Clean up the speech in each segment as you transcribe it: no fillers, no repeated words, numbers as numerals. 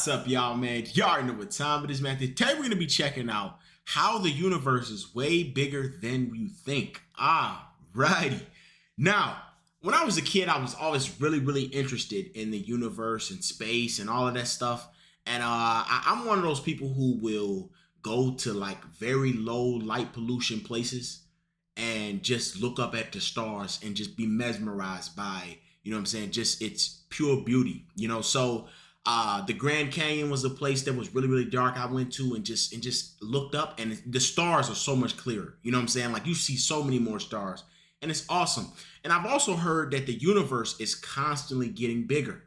What's up, y'all, man? Y'all already know what time it is, man. Today we're going to be checking out how the universe is way bigger than you think. Alrighty. Now, when I was a kid, I was always really interested in the universe and space and all of that stuff. And I'm one of those people who will go to like very low light pollution places and just look up at the stars and just be mesmerized by, you know what I'm saying, just its pure beauty, you know. So the Grand Canyon was a place that was really dark. I went to and just looked up, and the stars are so much clearer. You know what I'm saying? Like, you see so many more stars, and it's awesome. And I've also heard that the universe is constantly getting bigger,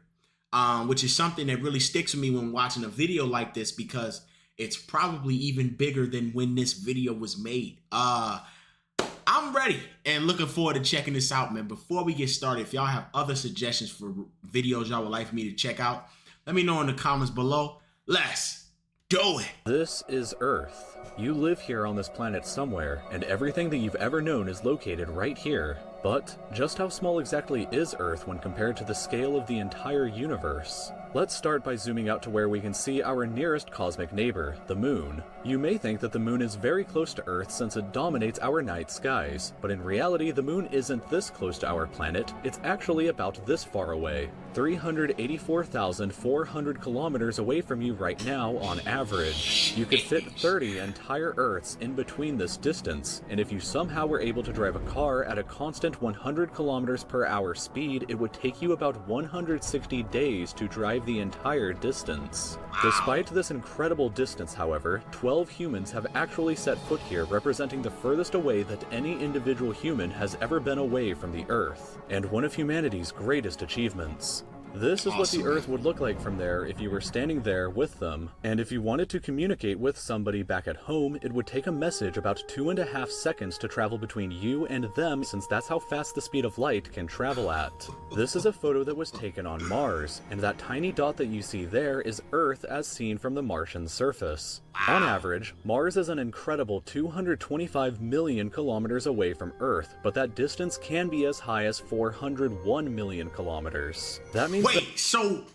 which is something that really sticks with me when watching a video like this, because it's probably even bigger than when this video was made. I'm ready and looking forward to checking this out, man. Before we get started, if y'all have other suggestions for videos y'all would like for me to check out, let me know in the comments below. Let's do it. This is Earth. You live here on this planet somewhere, and everything that you've ever known is located right here. But just how small exactly is Earth when compared to the scale of the entire universe? Let's start by zooming out to where we can see our nearest cosmic neighbor, the Moon. You may think that the Moon is very close to Earth since it dominates our night skies, but in reality the Moon isn't this close to our planet, it's actually about this far away. 384,400 kilometers away from you right now on average. You could fit 30 entire Earths in between this distance, and if you somehow were able to drive a car at a constant 100 kilometers per hour speed, it would take you about 160 days to drive the entire distance. Despite this incredible distance, however, 12 humans have actually set foot here, representing the furthest away that any individual human has ever been away from the Earth, and one of humanity's greatest achievements. This is what the Earth would look like from there if you were standing there with them, and if you wanted to communicate with somebody back at home, it would take a message about 2.5 seconds to travel between you and them, since that's how fast the speed of light can travel at. This is a photo that was taken on Mars, and that tiny dot that you see there is Earth as seen from the Martian surface. On average, Mars is an incredible 225 million kilometers away from Earth, but that distance can be as high as 401 million kilometers. That means so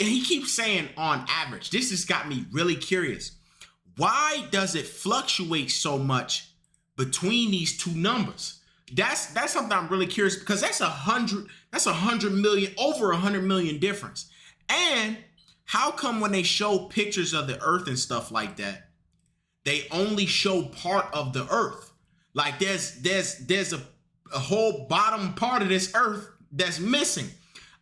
he keeps saying on average. This has got me really curious. Why does it fluctuate so much between these two numbers? That's something I'm really curious, because that's 100 million, over 100 million difference. And how come when they show pictures of the Earth and stuff like that, they only show part of the Earth? Like there's a whole bottom part of this Earth that's missing.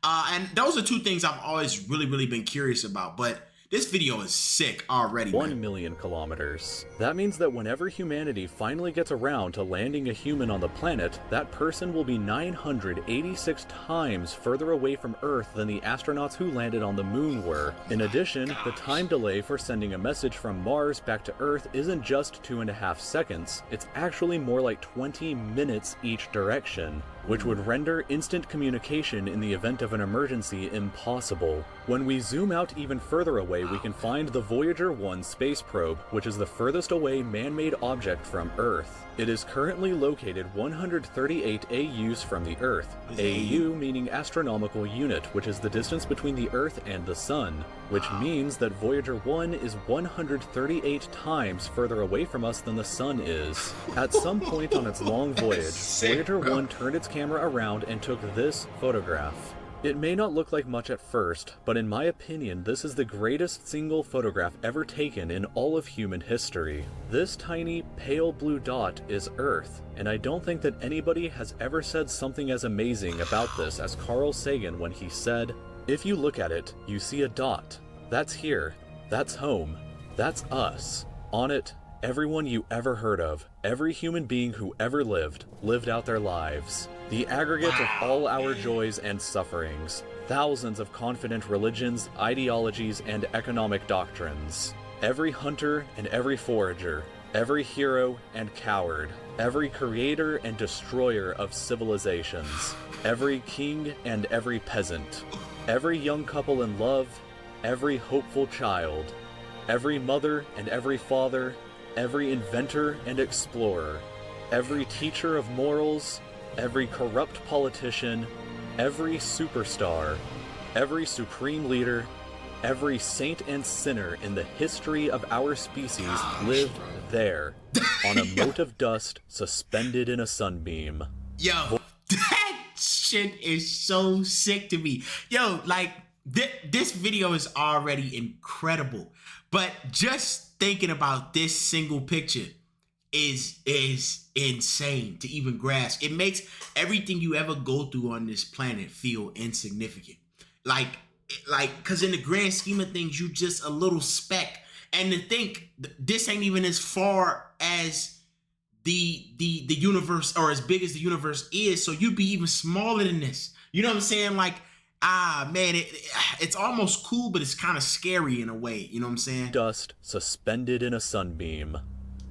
And those are two things I've always really been curious about. But this video is sick already, 1 million kilometers. That means that whenever humanity finally gets around to landing a human on the planet, that person will be 986 times further away from Earth than the astronauts who landed on the Moon were. In addition, the time delay for sending a message from Mars back to Earth isn't just 2.5 seconds, it's actually more like 20 minutes each direction, which would render instant communication in the event of an emergency impossible. When we zoom out even further away, we can find the Voyager 1 space probe, which is the furthest away man-made object from Earth. It is currently located 138 AUs from the Earth, AU meaning astronomical unit, which is the distance between the Earth and the Sun, which means that Voyager 1 is 138 times further away from us than the Sun is. At some point on its long voyage, Voyager 1 turned its camera around and took this photograph. It may not look like much at first, but in my opinion, this is the greatest single photograph ever taken in all of human history. This tiny, pale blue dot is Earth, and I don't think that anybody has ever said something as amazing about this as Carl Sagan when he said, "If you look at it, you see a dot. That's here. That's home. That's us. On it, everyone you ever heard of, every human being who ever lived out their lives. The aggregate of all our joys and sufferings, thousands of confident religions, ideologies, and economic doctrines. Every hunter and every forager, every hero and coward, every creator and destroyer of civilizations, every king and every peasant, every young couple in love, every hopeful child, every mother and every father, every inventor and explorer, every teacher of morals, every corrupt politician, every superstar, every supreme leader, Every saint and sinner in the history of our species lived there, on a mote of dust suspended in a sunbeam. Yo, that shit is so sick to me. Yo, like, this video is already incredible, but just thinking about this single picture is insane to even grasp. It makes everything you ever go through on this planet feel insignificant. Like, because in the grand scheme of things, you just a little speck. And to think this ain't even as far as the universe, or as big as the universe is, so you'd be even smaller than this. You know what I'm saying? Like, man, it's almost cool, but it's kind of scary in a way. You know what I'm saying? Dust suspended in a sunbeam.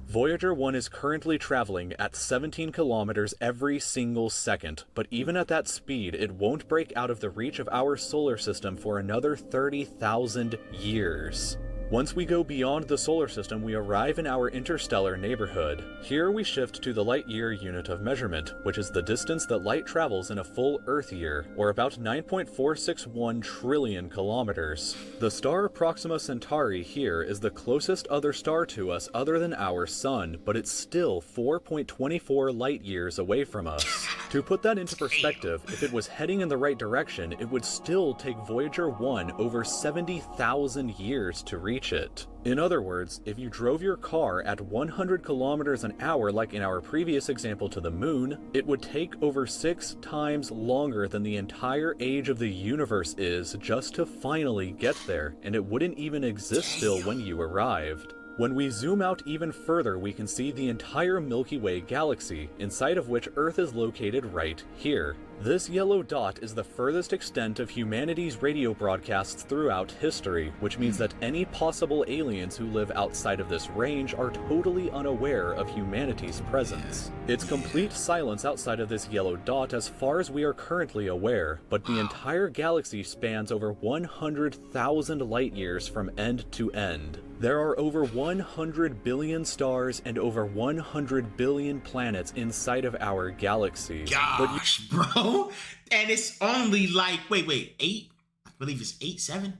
Voyager 1 is currently traveling at 17 kilometers every single second, but even at that speed, it won't break out of the reach of our solar system for another 30,000 years. Once we go beyond the solar system, we arrive in our interstellar neighborhood. Here we shift to the light year unit of measurement, which is the distance that light travels in a full Earth year, or about 9.461 trillion kilometers. The star Proxima Centauri here is the closest other star to us other than our sun, but it's still 4.24 light years away from us. To put that into perspective, if it was heading in the right direction, it would still take Voyager 1 over 70,000 years to reach it. In other words, if you drove your car at 100 kilometers an hour like in our previous example to the moon, it would take over 6 times longer than the entire age of the universe is just to finally get there, and it wouldn't even exist still when you arrived. When we zoom out even further, we can see the entire Milky Way galaxy, inside of which Earth is located right here. This yellow dot is the furthest extent of humanity's radio broadcasts throughout history, which means that any possible aliens who live outside of this range are totally unaware of humanity's presence. It's complete silence outside of this yellow dot as far as we are currently aware, but the entire galaxy spans over 100,000 light years from end to end. There are over 100 billion stars and over 100 billion planets inside of our galaxy. Gosh, bro. And it's only like, wait, 8? I believe it's 8, 7?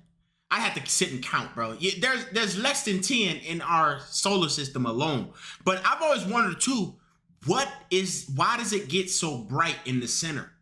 I have to sit and count, bro. There's less than 10 in our solar system alone. But I've always wondered too, why does it get so bright in the center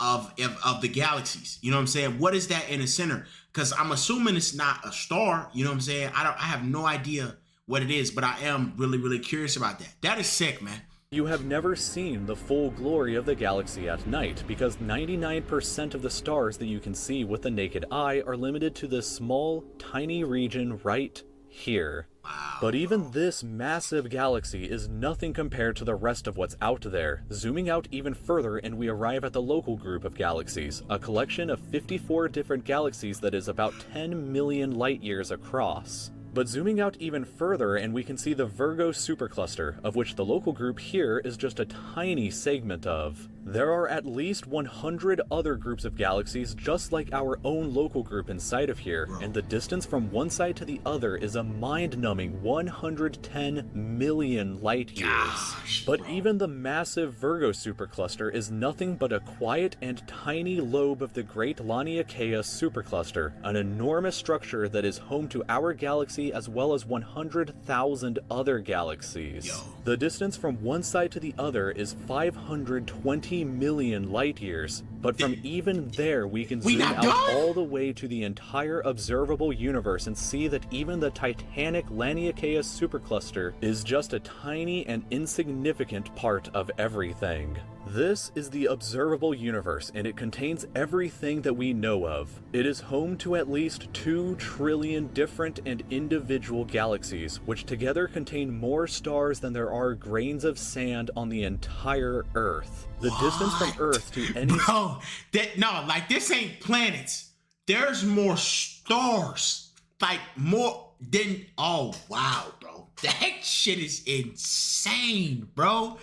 of the galaxies? You know what I'm saying? What is that in the center? Because I'm assuming it's not a star. You know what I'm saying? I have no idea what it is, but I am really, really curious about that. That is sick, man. You have never seen the full glory of the galaxy at night, because 99% of the stars that you can see with the naked eye are limited to this small, tiny region right here. Wow. But even this massive galaxy is nothing compared to the rest of what's out there. Zooming out even further and we arrive at the local group of galaxies, a collection of 54 different galaxies that is about 10 million light years across. But zooming out even further and we can see the Virgo supercluster, of which the local group here is just a tiny segment of. There are at least 100 other groups of galaxies just like our own local group inside of here, and the distance from one side to the other is a mind-numbing 110 million light years. Gosh, but bro. even the massive Virgo supercluster is nothing but a quiet and tiny lobe of the Great Laniakea supercluster, an enormous structure that is home to our galaxy as well as 100,000 other galaxies. Yo. The distance from one side to the other is 520 million light years, but from even there we can zoom out all the way to the entire observable universe and see that even the titanic Laniakea supercluster is just a tiny and insignificant part of everything. This is the observable universe, and it contains everything that we know of. It is home to at least 2 trillion different and individual galaxies, which together contain more stars than there are grains of sand on the entire Earth. The distance from Earth to any... Bro, this ain't planets. There's more stars. Like, more than... Oh, wow, bro. That shit is insane, bro.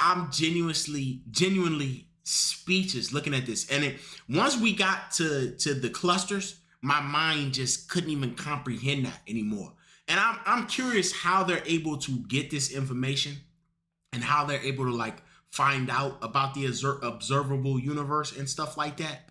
I'm genuinely speechless looking at this. And once we got to the clusters, my mind just couldn't even comprehend that anymore. And I'm curious how they're able to get this information and how they're able to like find out about the observable universe and stuff like that.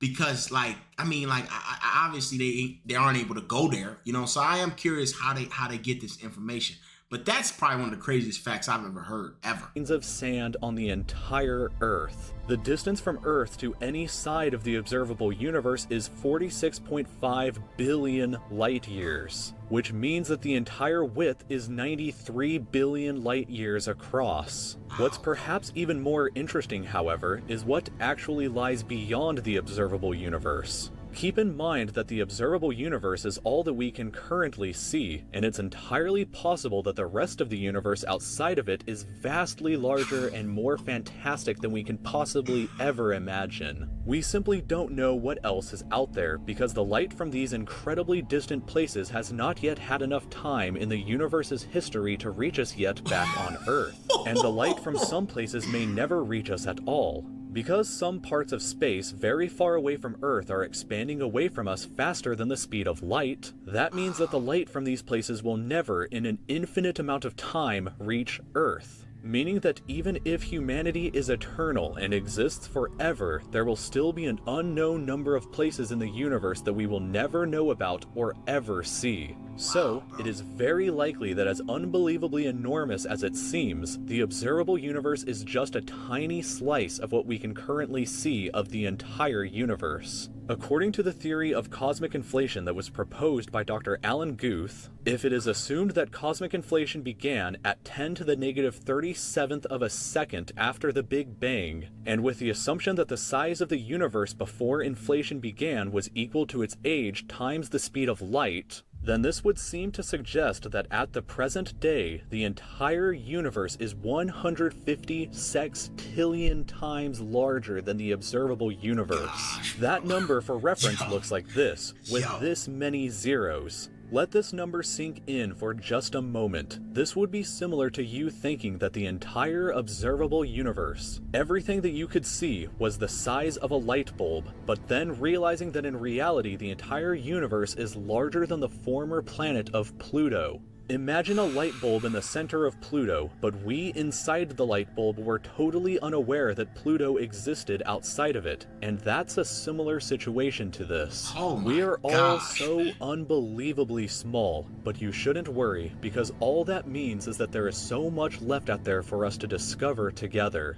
because like obviously they aren't able to go there, you know. So I am curious how they get this information. But that's probably one of the craziest facts I've ever heard, ever. Of sand on the entire Earth. The distance from Earth to any side of the observable universe is 46.5 billion light years, which means that the entire width is 93 billion light years across. What's perhaps even more interesting, however, is what actually lies beyond the observable universe. Keep in mind that the observable universe is all that we can currently see, and it's entirely possible that the rest of the universe outside of it is vastly larger and more fantastic than we can possibly ever imagine. We simply don't know what else is out there because the light from these incredibly distant places has not yet had enough time in the universe's history to reach us yet back on Earth, and the light from some places may never reach us at all. Because some parts of space very far away from Earth are expanding away from us faster than the speed of light, that means that the light from these places will never, in an infinite amount of time, reach Earth. Meaning that even if humanity is eternal and exists forever, there will still be an unknown number of places in the universe that we will never know about or ever see. So, it is very likely that as unbelievably enormous as it seems, the observable universe is just a tiny slice of what we can currently see of the entire universe. According to the theory of cosmic inflation that was proposed by Dr. Alan Guth, if it is assumed that cosmic inflation began at 10 to the negative 37th of a second after the Big Bang, and with the assumption that the size of the universe before inflation began was equal to its age times the speed of light, then this would seem to suggest that at the present day, the entire universe is 150 sextillion times larger than the observable universe. Gosh, that number for reference looks like this, with this many zeros. Let this number sink in for just a moment. This would be similar to you thinking that the entire observable universe, everything that you could see, was the size of a light bulb, but then realizing that in reality the entire universe is larger than the former planet of Pluto. Imagine a light bulb in the center of Pluto, but we inside the light bulb were totally unaware that Pluto existed outside of it, and that's a similar situation to this. We are all so unbelievably small, but you shouldn't worry, because all that means is that there is so much left out there for us to discover together.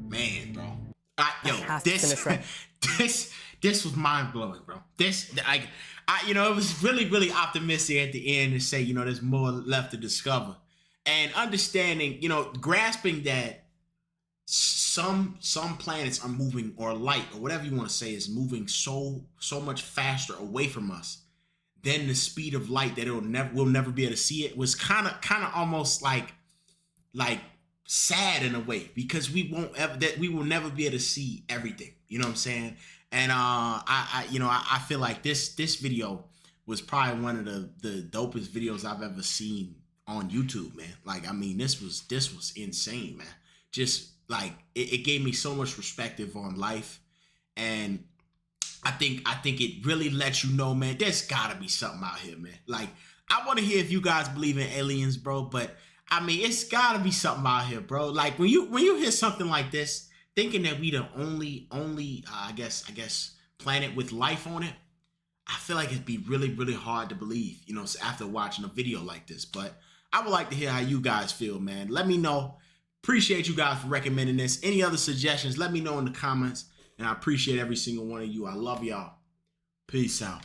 Man, bro. This was mind-blowing, bro. It was really optimistic at the end to say, there's more left to discover. And understanding, grasping that some planets are moving, or light, or whatever you want to say, is moving so much faster away from us than the speed of light that we'll never be able to see it, was kind of almost like sad in a way, because we will never be able to see everything. You know what I'm saying? And I feel like this video was probably one of the dopest videos I've ever seen on YouTube, man. This was insane, man. Just like it gave me so much perspective on life, and I think it really lets you know, man, there's gotta be something out here, man. Like, I want to hear if you guys believe in aliens, bro, but it's gotta be something out here, bro. Like when you hear something like this, thinking that we the only I guess planet with life on it, I feel like it'd be really hard to believe, after watching a video like this. But I would like to hear how you guys feel, man. Let me know. Appreciate you guys for recommending this. Any other suggestions, let me know in the comments. And I appreciate every single one of you. I love y'all. Peace out.